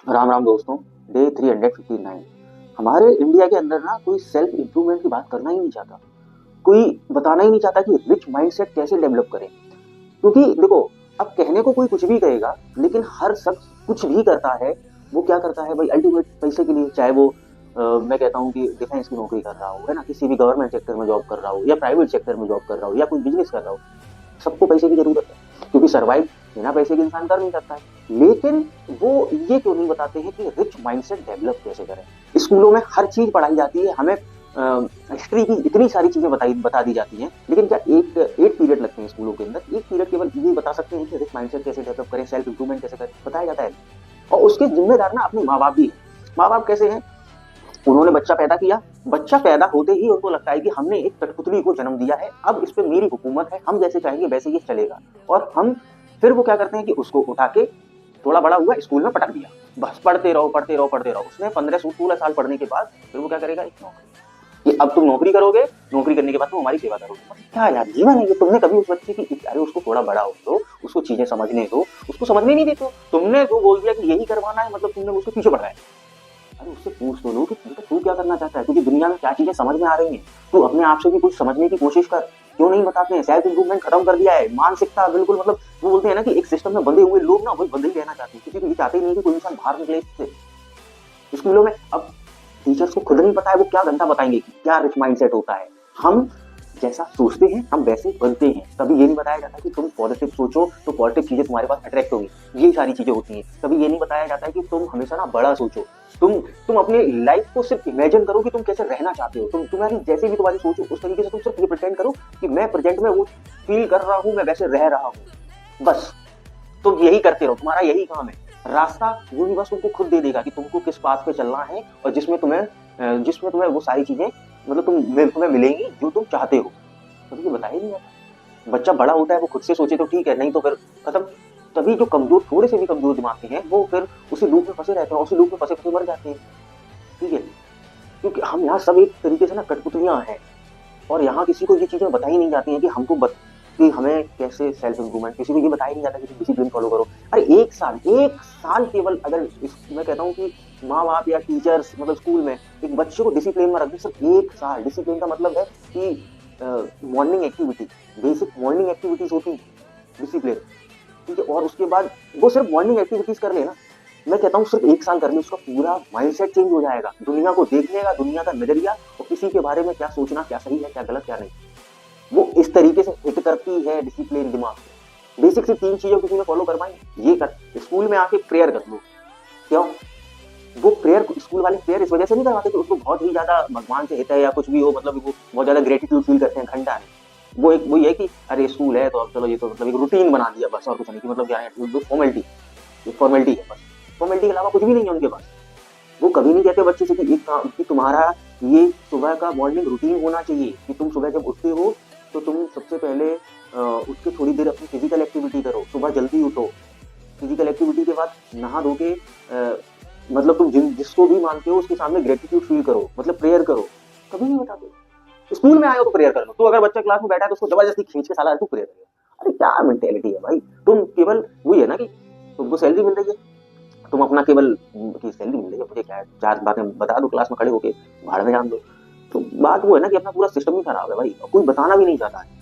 राम राम दोस्तों। डे 359। हमारे इंडिया के अंदर ना कोई सेल्फ इम्प्रूवमेंट की बात करना ही नहीं चाहता। कोई बताना ही नहीं चाहता कि रिच माइंडसेट कैसे डेवलप करें। क्योंकि देखो, अब कहने को कोई कुछ भी कहेगा, लेकिन हर शख्स कुछ भी करता है। वो क्या करता है भाई? अल्टीमेट पैसे के लिए, चाहे वो मैं कहता हूँ कि डिफेंस की नौकरी कर रहा हो, है ना, किसी भी गवर्नमेंट सेक्टर में जॉब कर रहा हो, या प्राइवेट सेक्टर में जॉब कर रहा हो, या कोई बिजनेस कर रहा हो। सबको पैसे की जरूरत है, क्योंकि सरवाइव बिना पैसे के इंसान कर नहीं सकता है। लेकिन वो ये क्यों नहीं बताते हैं कि रिच माइंडसेट डेवलप कैसे करें। स्कूलों में हर चीज पढ़ाई जाती है, हमें हिस्ट्री की इतनी सारी चीजें बता दी जाती हैं, लेकिन क्या एक पीरियड लगते हैं स्कूलों के अंदर? एक पीरियड केवल ये बता सकते हैं कि रिच माइंडसेट कैसे डेवलप करें, सेल्फ इंप्रूवमेंट कैसे करें, बताया जाता है। और उसके जिम्मेदार ना अपने माँ बाप भी है। माँ बाप कैसे हैं? उन्होंने बच्चा पैदा किया, बच्चा पैदा होते ही उनको लगता है कि हमने एक कठपुतली को जन्म दिया है, अब इस पे मेरी हुकूमत है, हम जैसे चाहेंगे वैसे ये चलेगा। और हम फिर वो क्या करते हैं कि उसको उठा के थोड़ा बड़ा हुआ स्कूल में पटक दिया। बस पढ़ते रहो पढ़ते रहो पढ़ते रहो। उसने 15-16 साल पढ़ने के बाद फिर वो क्या करेगा? एक नौकरी, कि अब तुम नौकरी करोगे, नौकरी करने के बाद तुम हमारी सेवा करोगे। मतलब क्या यार जीवन है ये? तुमने कभी उस बच्चे की, अरे उसको थोड़ा बड़ा हो दो, उसको चीजें समझने दो, उसको समझने नहीं देते हो। तुमने तो बोल दिया कि यही करवाना है, मतलब तुमने उसके पीछे बढ़ाया। अरे उससे पूछ तो लो कि तू क्या करना चाहता है, तुझे दुनिया में क्या चीजें समझ में आ रही हैं। तू अपने आप से भी कुछ समझने की कोशिश कर। क्यों नहीं बताते हैं? सेल्फ इंप्रूवमेंट खत्म कर दिया है, मानसिकता बिल्कुल, मतलब वो बोलते हैं ना कि एक सिस्टम में बंधे हुए लोग ना वही बंधे ही रहना चाहते हैं। किसी को ये चाहते ही नहीं कि कोई इंसान बाहर निकले इससे। स्कूलों में अब टीचर्स को खुद नहीं पता है वो क्या घंटा बताएंगे कि क्या रिच माइंडसेट होता है। हम जैसा सोचते हैं हम वैसे बनते हैं। कभी ये नहीं बताया जाता कि तुम पॉजिटिव सोचो तो पॉजिटिव चीजें तुम्हारे पास अट्रैक्ट होगी। ये सारी चीजें होती हैं। कभी ये नहीं बताया जाता है कि तुम हमेशा ना बड़ा सोचो। तुम अपनी लाइफ को सिर्फ इमेजिन करो कि तुम कैसे रहना चाहते हो। तुम्हारी जैसे भी तुम्हारी सोच हो उस तरीके से तुम सिर्फ ये प्रिटेंड करो कि मैं प्रेजेंट में वो फील कर रहा हूँ, मैं वैसे रह रहा हूँ। बस तुम यही करते रहो, तुम्हारा यही काम है। रास्ता यूनिवर्स तुमको खुद दे देगा कि तुमको किस पाथ पे चलना है, और जिसमें तुम्हें वो सारी चीजें, मतलब तुम्हें मिलेंगी जो तुम चाहते हो। कभी ये बताया नहीं जाता। बच्चा बड़ा होता है वो खुद से सोचे तो ठीक है, नहीं तो फिर खत्म। तभी जो कमजोर, थोड़े से भी कमजोर दिमाग के हैं, वो फिर उसी लूप में फंसे रहते हैं, उसी लूप में फंसे फंसे मर जाते हैं। ठीक है, क्योंकि हम यहाँ सब एक तरीके से ना कठपुतलियां हैं। और यहाँ किसी को ये चीजें बताई नहीं जाती हैं कि कि हमें कैसे सेल्फ इम्प्रूवमेंट, किसी को ये बताया नहीं जाता कि डिसिप्लिन फॉलो करो। अरे एक साल केवल, अगर मैं कहता हूँ कि माँ बाप या टीचर्स, मतलब स्कूल में एक बच्चे को डिसिप्लिन में रख दे, सिर्फ एक साल। डिसिप्लिन का मतलब है कि morning activity, basic morning activities होती है डिसिप्लिन। ठीक है, और उसके बाद वो सिर्फ मॉर्निंग एक्टिविटीज कर लेना, मैं कहता हूँ सिर्फ एक साल करने, उसका पूरा माइंडसेट चेंज हो जाएगा। दुनिया को देखने का, दुनिया का नजरिया, और किसी के बारे में क्या सोचना, क्या सही है क्या गलत क्या नहीं, वो इस तरीके से हिट करती है डिसिप्लिन दिमाग। बेसिक से 3 चीजें किसी ने फॉलो करवाई, ये कर स्कूल में आके प्रेयर कर लो। क्यों? वो प्रेयर, स्कूल वाले प्रेयर इस वजह से नहीं करवाते कि उसको बहुत ही ज्यादा भगवान से हित है या कुछ भी हो, मतलब वो बहुत ज्यादा ग्रेटिट्यूड फील करते हैं घंटा नहीं। वो ये है कि अरे स्कूल है तो अब चलो, ये तो मतलब एक रूटीन बना दिया बस, और कुछ नहीं, कि मतलब क्या है, फॉर्मेलिटी है बस। फॉर्मेलिटी के अलावा कुछ भी नहीं है उनके पास। वो कभी नहीं कहते बच्चे से कि तुम्हारा ये सुबह का मॉर्निंग रूटीन होना चाहिए, कि तुम सुबह जब उठते हो तो तुम सबसे पहले उठ के थोड़ी देर अपनी फिजिकल एक्टिविटी करो, सुबह जल्दी उठो। फिजिकल एक्टिविटी के बाद नहा धो के मतलब तुम जिसको भी मानते हो उसके सामने ग्रेटिट्यूड फील करो, मतलब प्रेयर करो। कभी नहीं बताते। स्कूल में आए हो तो प्रेयर कर लो, तो अगर बच्चा क्लास में बैठा है तो उसको जबरदस्ती खींच के साला तू प्रेयर करेगा। अरे क्या मेंटेलिटी है भाई? तुम केवल वही है ना कि तुमको सैलरी मिल रही है, तुम अपना केवल की सैलरी मिल रही है, मुझे क्या है, 4 बातें बता दो क्लास में खड़े होके, भाड़ में जान दो। तो बात वो है ना कि अपना पूरा सिस्टम ही खराब है भाई, कोई बताना भी नहीं चाहता है।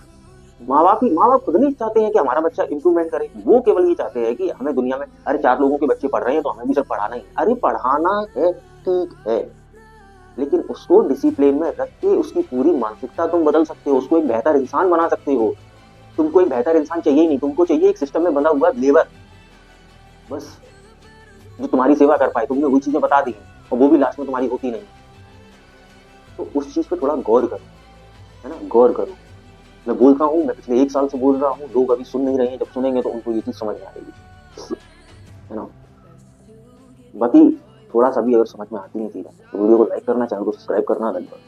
माँ बाप खुद नहीं चाहते हैं कि हमारा बच्चा इंप्रूवमेंट करे। वो केवल ये चाहते हैं कि हमें दुनिया में, अरे 4 लोगों के बच्चे पढ़ रहे हैं तो हमें भी सिर्फ पढ़ाना ही। अरे पढ़ाना है, ठीक है, लेकिन उसको डिसिप्लिन में रख के उसकी पूरी मानसिकता तुम बदल सकते हो, उसको एक बेहतर इंसान बना सकते हो। तुमको एक बेहतर इंसान चाहिए ही नहीं, तुमको चाहिए एक सिस्टम में बंधा हुआ लेबर, बस, जो तुम्हारी सेवा कर पाए। तुमने वही चीजें बता दी और वो भी लास्ट में तुम्हारी होती नहीं। तो उस चीज पे थोड़ा गौर करो, है ना, गौर करो। मैं बोलता हूँ, मैं पिछले 1 साल से बोल रहा हूँ, लोग अभी सुन नहीं रहे हैं, जब सुनेंगे तो उनको ये चीज समझ में आएगी, है ना। बाकी थोड़ा सा भी अगर समझ में आती है चीजें तो वीडियो को लाइक करना, चैनल को सब्सक्राइब करना, धन्यवाद।